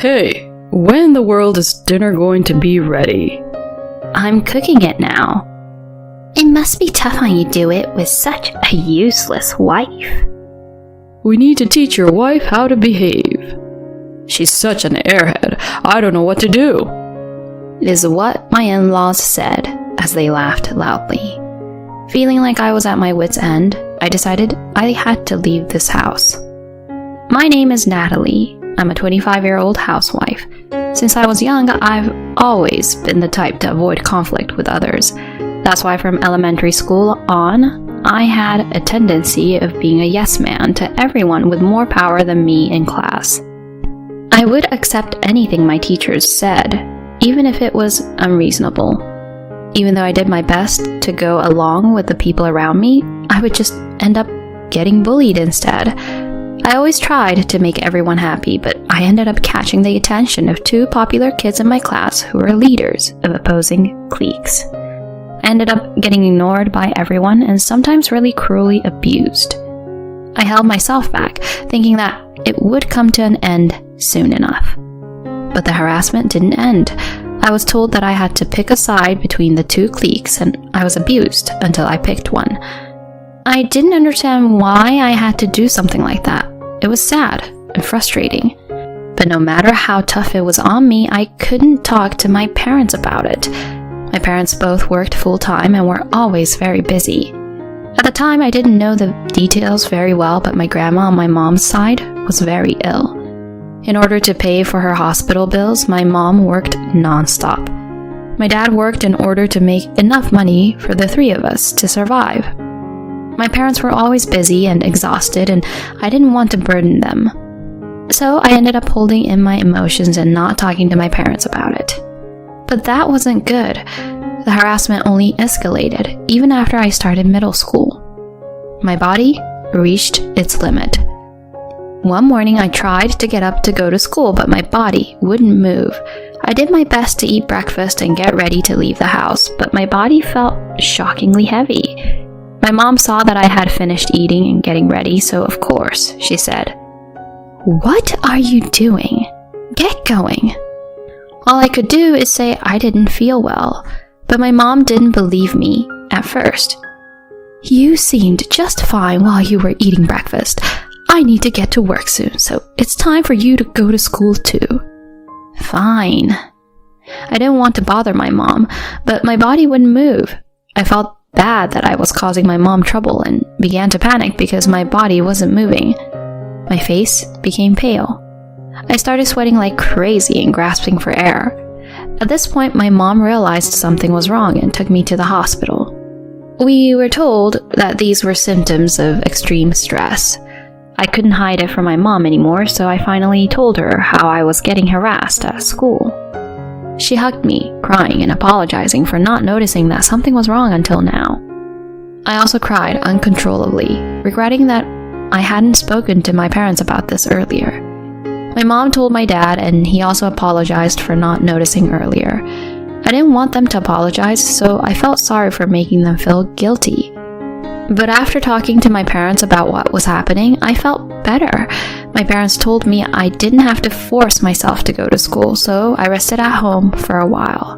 Hey, when in the world is dinner going to be ready? I'm cooking it now. It must be tough on you to do it with such a useless wife. We need to teach your wife how to behave. She's such an airhead, I don't know what to do. It is what my in-laws said as they laughed loudly. Feeling like I was at my wit's end, I decided I had to leave this house. My name is Natalie. I'm a 25-year-old housewife. Since I was young, I've always been the type to avoid conflict with others. That's why from elementary school on, I had a tendency of being a yes man to everyone with more power than me in class. I would accept anything my teachers said, even if it was unreasonable. Even though I did my best to go along with the people around me, I would just end up getting bullied instead. I always tried to make everyone happy, but I ended up catching the attention of two popular kids in my class who were leaders of opposing cliques. I ended up getting ignored by everyone and sometimes really cruelly abused. I held myself back, thinking that it would come to an end soon enough. But the harassment didn't end. I was told that I had to pick a side between the two cliques, and I was abused until I picked one. I didn't understand why I had to do something like that. It was sad and frustrating. But no matter how tough it was on me, I couldn't talk to my parents about it. My parents both worked full-time and were always very busy. At the time, I didn't know the details very well, but my grandma on my mom's side was very ill. In order to pay for her hospital bills, my mom worked non-stop. My dad worked in order to make enough money for the three of us to survive. My parents were always busy and exhausted, and I didn't want to burden them. So I ended up holding in my emotions and not talking to my parents about it. But that wasn't good. The harassment only escalated, even after I started middle school. My body reached its limit. One morning I tried to get up to go to school, but my body wouldn't move. I did my best to eat breakfast and get ready to leave the house, but my body felt shockingly heavy. My mom saw that I had finished eating and getting ready, so of course, she said, "What are you doing? Get going." All I could do is say I didn't feel well, but my mom didn't believe me at first. "You seemed just fine while you were eating breakfast. I need to get to work soon, so it's time for you to go to school too." Fine. I didn't want to bother my mom, but my body wouldn't move. I felt bad that I was causing my mom trouble and began to panic because my body wasn't moving. My face became pale. I started sweating like crazy and grasping for air. At this point, my mom realized something was wrong and took me to the hospital. We were told that these were symptoms of extreme stress. I couldn't hide it from my mom anymore, so I finally told her how I was getting harassed at school. She hugged me, crying and apologizing for not noticing that something was wrong until now. I also cried uncontrollably, regretting that I hadn't spoken to my parents about this earlier. My mom told my dad, and he also apologized for not noticing earlier. I didn't want them to apologize, so I felt sorry for making them feel guilty. But after talking to my parents about what was happening, I felt better. My parents told me I didn't have to force myself to go to school, so I rested at home for a while.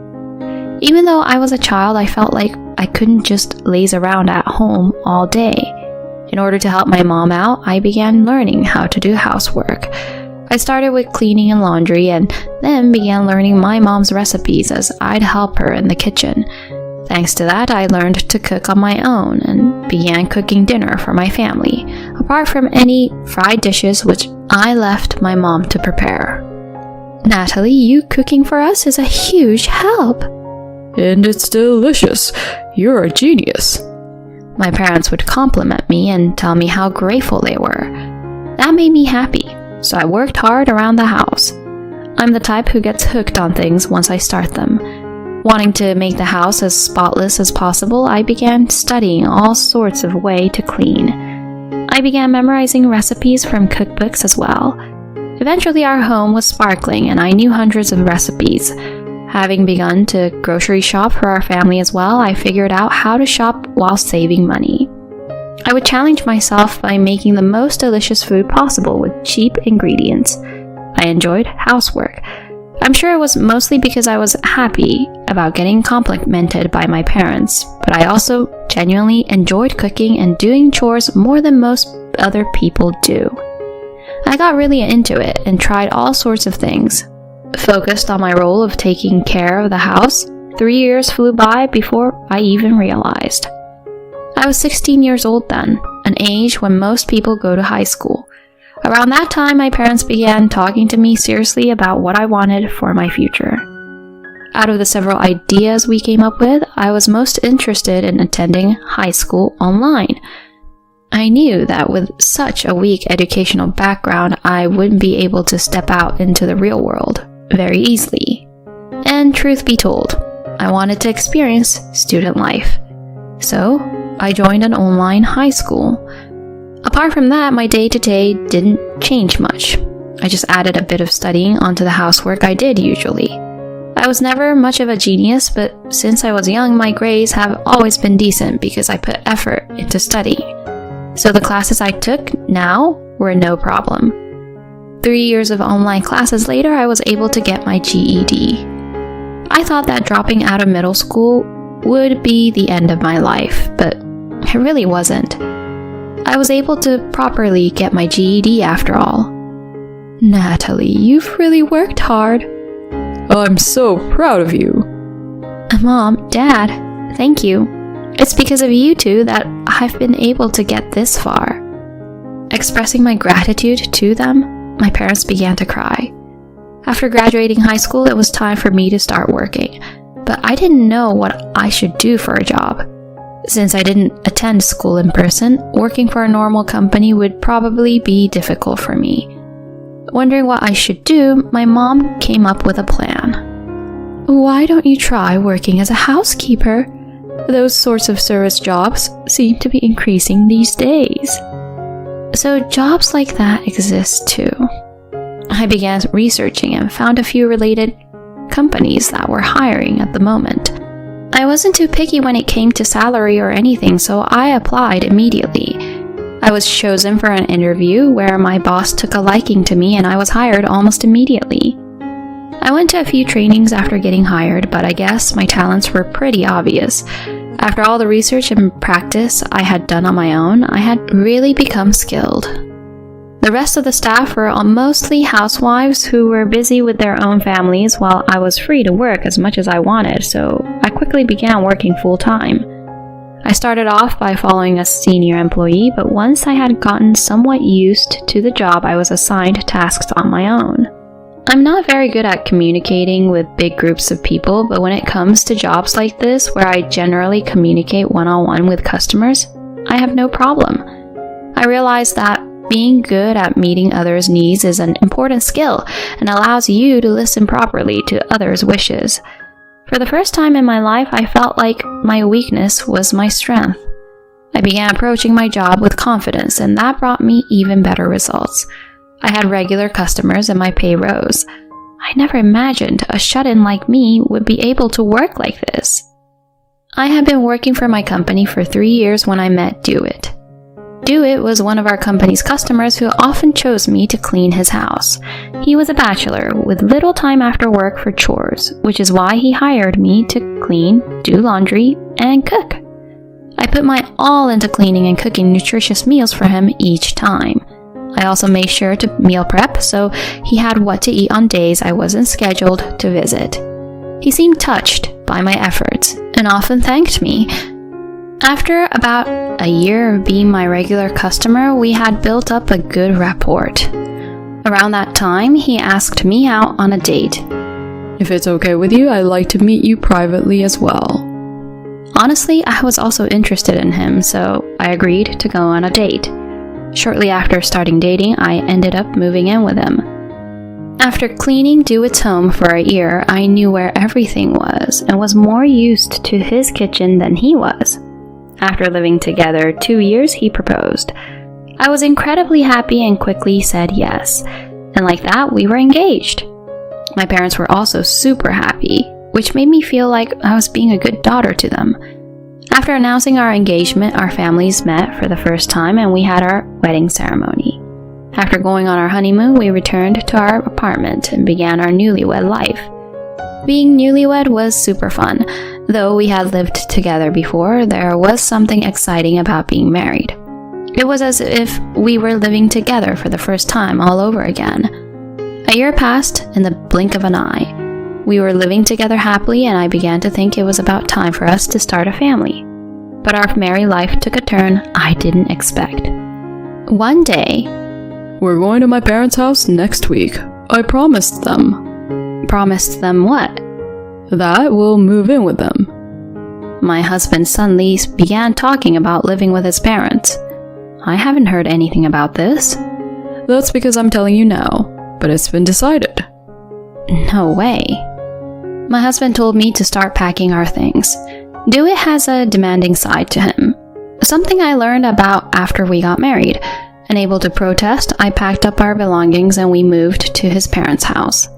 Even though I was a child, I felt like I couldn't just laze around at home all day. In order to help my mom out, I began learning how to do housework. I started with cleaning and laundry, and then began learning my mom's recipes as I'd help her in the kitchen. Thanks to that, I learned to cook on my own and began cooking dinner for my family, apart from any fried dishes which I left my mom to prepare. "Natalie, you cooking for us is a huge help." "And it's delicious. You're a genius." My parents would compliment me and tell me how grateful they were. That made me happy, so I worked hard around the house. I'm the type who gets hooked on things once I start them. Wanting to make the house as spotless as possible, I began studying all sorts of ways to clean. I began memorizing recipes from cookbooks as well. Eventually our home was sparkling and I knew hundreds of recipes. Having begun to grocery shop for our family as well, I figured out how to shop while saving money. I would challenge myself by making the most delicious food possible with cheap ingredients. I enjoyed housework. I'm sure it was mostly because I was happy about getting complimented by my parents, but I also genuinely enjoyed cooking and doing chores more than most other people do. I got really into it and tried all sorts of things. Focused on my role of taking care of the house, 3 years flew by before I even realized. I was 16 years old then, an age when most people go to high school. Around that time, my parents began talking to me seriously about what I wanted for my future. Out of the several ideas we came up with, I was most interested in attending high school online. I knew that with such a weak educational background, I wouldn't be able to step out into the real world very easily. And truth be told, I wanted to experience student life. So, I joined an online high school. Apart from that, my day-to-day didn't change much. I just added a bit of studying onto the housework I did usually. I was never much of a genius, but since I was young, my grades have always been decent because I put effort into studying. So the classes I took now were no problem. 3 years of online classes later, I was able to get my GED. I thought that dropping out of middle school would be the end of my life, but it really wasn't. I was able to properly get my GED after all. Natalie, you've really worked hard. I'm so proud of you. Mom, Dad, thank you. It's because of you two that I've been able to get this far. Expressing my gratitude to them, my parents began to cry. After graduating high school, it was time for me to start working, but I didn't know what I should do for a job. Since I didn't attend school in person, working for a normal company would probably be difficult for me. Wondering what I should do, my mom came up with a plan. Why don't you try working as a housekeeper? Those sorts of service jobs seem to be increasing these days. So jobs like that exist too. I began researching and found a few related companies that were hiring at the moment. I wasn't too picky when it came to salary or anything, so I applied immediately. I was chosen for an interview where my boss took a liking to me and I was hired almost immediately. I went to a few trainings after getting hired, but I guess my talents were pretty obvious. After all the research and practice I had done on my own, I had really become skilled. The rest of the staff were mostly housewives who were busy with their own families while I was free to work as much as I wanted, so I quickly began working full-time. I started off by following a senior employee, but once I had gotten somewhat used to the job, I was assigned tasks on my own. I'm not very good at communicating with big groups of people, but when it comes to jobs like this, where I generally communicate one-on-one with customers, I have no problem. I realized that being good at meeting others' needs is an important skill and allows you to listen properly to others' wishes. For the first time in my life, I felt like my weakness was my strength. I began approaching my job with confidence, and that brought me even better results. I had regular customers and my pay rose. I never imagined a shut-in like me would be able to work like this. I had been working for my company for 3 years when I met Dewitt. Dewitt was one of our company's customers who often chose me to clean his house. He was a bachelor with little time after work for chores, which is why he hired me to clean, do laundry, and cook. I put my all into cleaning and cooking nutritious meals for him each time. I also made sure to meal prep so he had what to eat on days I wasn't scheduled to visit. He seemed touched by my efforts and often thanked me. After about a year of being my regular customer, we had built up a good rapport. Around that time, he asked me out on a date. If it's okay with you, I'd like to meet you privately as well. Honestly, I was also interested in him, so I agreed to go on a date. Shortly after starting dating, I ended up moving in with him. After cleaning Dewitt's home for a year, I knew where everything was and was more used to his kitchen than he was. After living together 2 years, he proposed. I was incredibly happy and quickly said yes, and like that, we were engaged. My parents were also super happy, which made me feel like I was being a good daughter to them. After announcing our engagement, our families met for the first time and we had our wedding ceremony. After going on our honeymoon, we returned to our apartment and began our newlywed life. Being newlywed was super fun. Though we had lived together before, there was something exciting about being married. It was as if we were living together for the first time all over again. A year passed in the blink of an eye. We were living together happily, and I began to think it was about time for us to start a family. But our married life took a turn I didn't expect. One day, "We're going to my parents' house next week. I promised them." Promised them what? "That we'll move in with them." My husband suddenly began talking about living with his parents. I haven't heard anything about this. "That's because I'm telling you now, but it's been decided." No way. My husband told me to start packing our things. DeWitt has a demanding side to him. Something I learned about after we got married. Unable to protest, I packed up our belongings and we moved to his parents' house.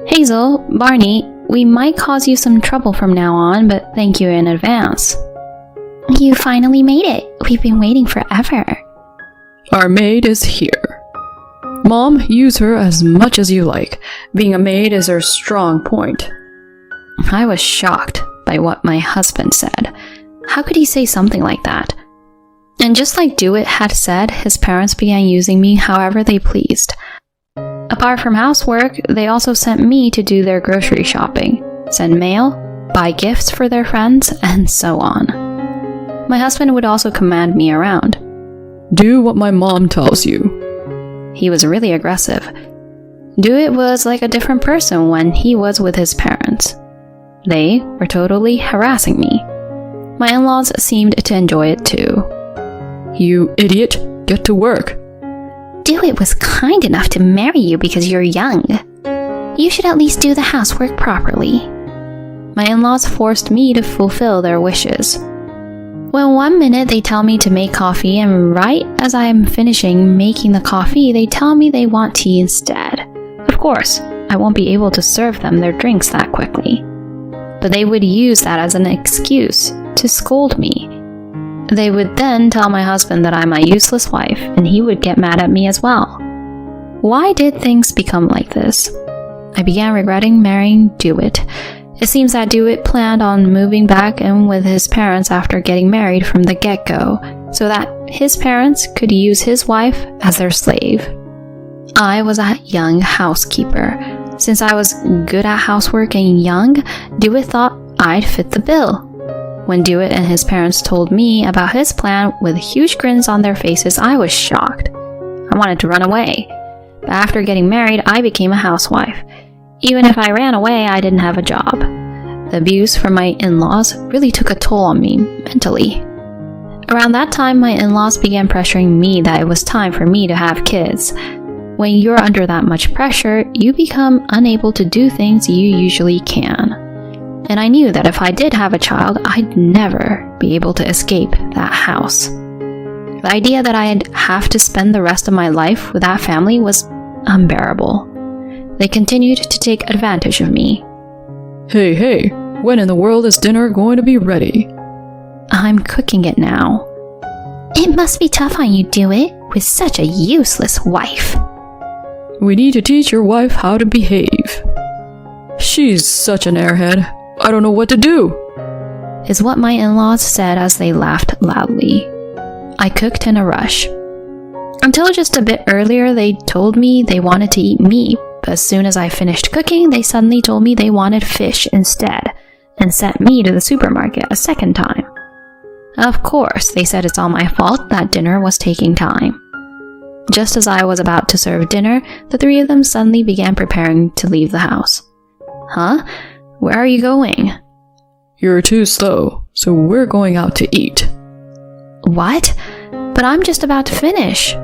Hazel, Barney, we might cause you some trouble from now on, but thank you in advance. You finally made it. We've been waiting forever. "Our maid is here. Mom, use her as much as you like. Being a maid is her strong point." I was shocked by what my husband said. How could he say something like that? And just like DeWitt had said, his parents began using me however they pleased. Apart from housework, they also sent me to do their grocery shopping, send mail, buy gifts for their friends, and so on. My husband would also command me around. "Do what my mom tells you." He was really aggressive. DeWitt was like a different person when he was with his parents. They were totally harassing me. My in-laws seemed to enjoy it too. "You idiot, get to work." DeWitt was kind enough to marry you because you're young. You should at least do the housework properly. My in-laws forced me to fulfill their wishes. When one minute they tell me to make coffee, and right as I am finishing making the coffee, they tell me they want tea instead. Of course, I won't be able to serve them their drinks that quickly. But they would use that as an excuse to scold me. They would then tell my husband that I'm a useless wife, and he would get mad at me as well. Why did things become like this? I began regretting marrying DeWitt. It seems that DeWitt planned on moving back in with his parents after getting married from the get-go, so that his parents could use his wife as their slave. I was a young housekeeper. Since I was good at housework and young, DeWitt thought I'd fit the bill. When DeWitt and his parents told me about his plan with huge grins on their faces, I was shocked. I wanted to run away. But after getting married, I became a housewife. Even if I ran away, I didn't have a job. The abuse from my in-laws really took a toll on me mentally. Around that time, my in-laws began pressuring me that it was time for me to have kids. When you're under that much pressure, you become unable to do things you usually can. And I knew that if I did have a child, I'd never be able to escape that house. The idea that I'd have to spend the rest of my life with that family was unbearable. They continued to take advantage of me. Hey, when in the world is dinner going to be ready?" I'm cooking it now. It must be tough on you, DeWitt, with such a useless wife. "We need to teach your wife how to behave. She's such an airhead. I don't know what to do," is what my in-laws said as they laughed loudly. I cooked in a rush. Until just a bit earlier, they told me they wanted to eat meat, but as soon as I finished cooking, they suddenly told me they wanted fish instead, and sent me to the supermarket a second time. Of course, they said it's all my fault that dinner was taking time. Just as I was about to serve dinner, the three of them suddenly began preparing to leave the house. Huh? Where are you going? "You're too slow, so we're going out to eat." What? But I'm just about to finish.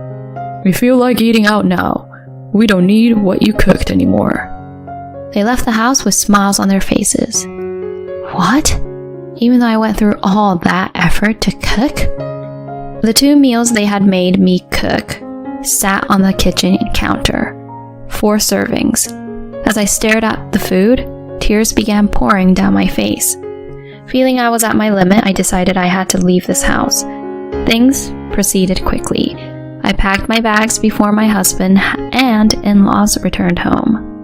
"We feel like eating out now. We don't need what you cooked anymore." They left the house with smiles on their faces. What? Even though I went through all that effort to cook? The 2 meals they had made me cook sat on the kitchen counter. 4 servings. As I stared at the food, tears began pouring down my face. Feeling I was at my limit, I decided I had to leave this house. Things proceeded quickly. I I packed my bags before my husband and in-laws returned home.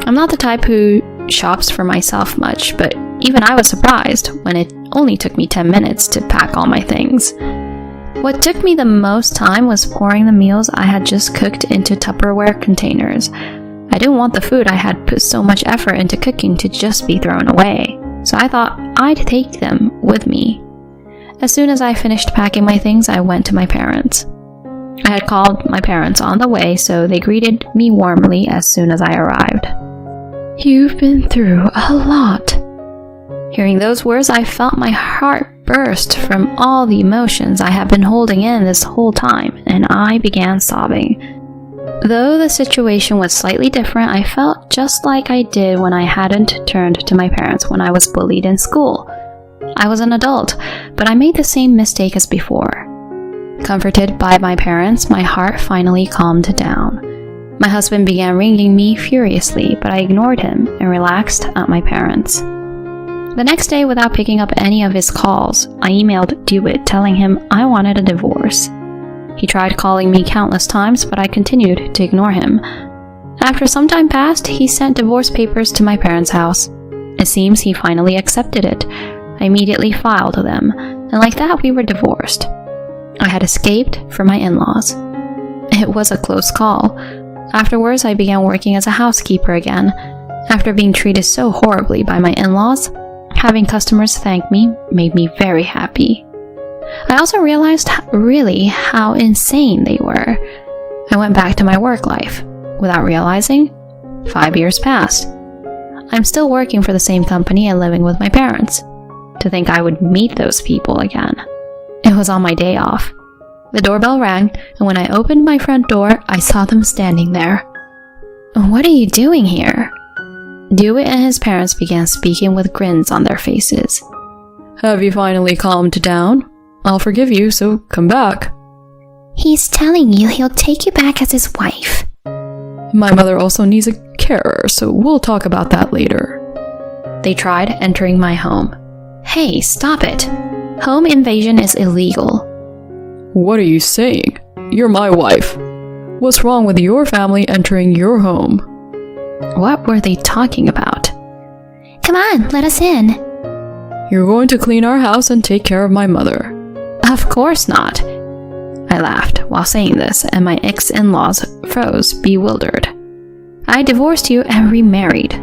I'm not the type who shops for myself much, but even I was surprised when it only took me 10 minutes to pack all my things. What took me the most time was pouring the meals I had just cooked into Tupperware containers. I didn't want the food I had put so much effort into cooking to just be thrown away, so I thought I'd take them with me. As soon as I finished packing my things, I went to my parents. I had called my parents on the way, so they greeted me warmly as soon as I arrived. You've been through a lot. Hearing those words, I felt my heart burst from all the emotions I had been holding in this whole time, and I began sobbing. Though the situation was slightly different, I felt just like I did when I hadn't turned to my parents when I was bullied in school. I was an adult, but I made the same mistake as before. Comforted by my parents, my heart finally calmed down. My husband began ringing me furiously, but I ignored him and relaxed at my parents. The next day, without picking up any of his calls, I emailed DeWitt telling him I wanted a divorce. He tried calling me countless times, but I continued to ignore him. After some time passed, he sent divorce papers to my parents' house. It seems he finally accepted it. I immediately filed them, and like that, we were divorced. I had escaped from my in-laws. It was a close call. Afterwards, I began working as a housekeeper again. After being treated so horribly by my in-laws, having customers thank me made me very happy. I also realized really how insane they were. I went back to my work life. Without realizing, 5 years passed. I'm still working for the same company and living with my parents. To think I would meet those people again. It was on my day off. The doorbell rang, and when I opened my front door, I saw them standing there. "What are you doing here?" DeWitt and his parents began speaking with grins on their faces. Have you finally calmed down? I'll forgive you, so come back. He's telling you he'll take you back as his wife. My mother also needs a carer, so we'll talk about that later. They tried entering my home. Hey, stop it. Home invasion is illegal. What are you saying? You're my wife. What's wrong with your family entering your home? What were they talking about? Come on, let us in. You're going to clean our house and take care of my mother. Of course not. I laughed while saying this, and my ex-in-laws froze, bewildered. I divorced you and remarried.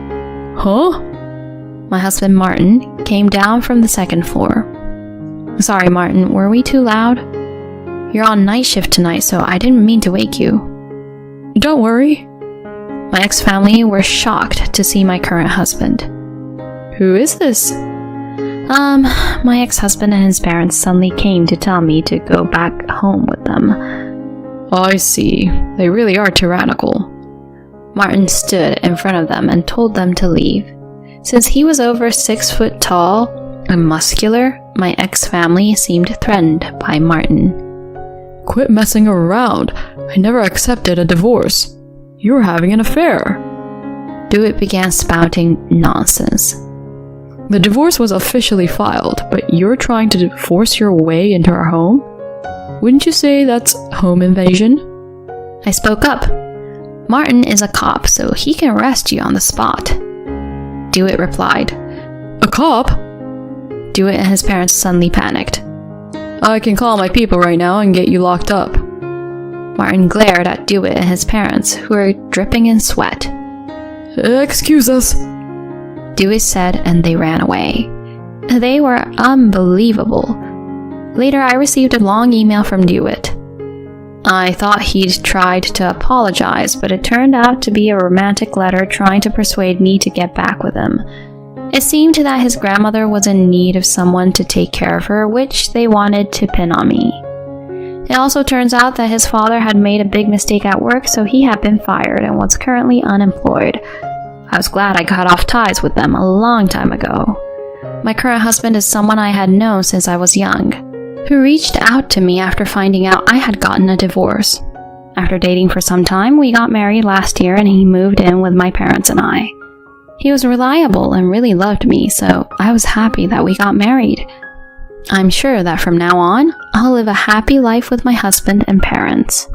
Huh? My husband, Martin, came down from the second floor. Sorry, Martin, were we too loud? You're on night shift tonight, so I didn't mean to wake you. Don't worry. My ex-family were shocked to see my current husband. Who is this? My ex-husband and his parents suddenly came to tell me to go back home with them. I see. They really are tyrannical. Martin stood in front of them and told them to leave. Since he was over 6 foot tall and muscular, my ex-family seemed threatened by Martin. Quit messing around. I never accepted a divorce. You're having an affair. DeWitt began spouting nonsense. The divorce was officially filed, but you're trying to force your way into our home? Wouldn't you say that's home invasion? I spoke up. Martin is a cop, so he can arrest you on the spot. DeWitt replied. A cop? DeWitt and his parents suddenly panicked. I can call my people right now and get you locked up. Martin glared at DeWitt and his parents, who were dripping in sweat. Excuse us, DeWitt said, and they ran away. They were unbelievable. Later, I received a long email from DeWitt. I thought he'd tried to apologize, but it turned out to be a romantic letter trying to persuade me to get back with him. It seemed that his grandmother was in need of someone to take care of her, which they wanted to pin on me. It also turns out that his father had made a big mistake at work, so he had been fired and was currently unemployed. I was glad I cut off ties with them a long time ago. My current husband is someone I had known since I was young, who reached out to me after finding out I had gotten a divorce. After dating for some time, we got married last year and he moved in with my parents and I. He was reliable and really loved me, so I was happy that we got married. I'm sure that from now on, I'll live a happy life with my husband and parents.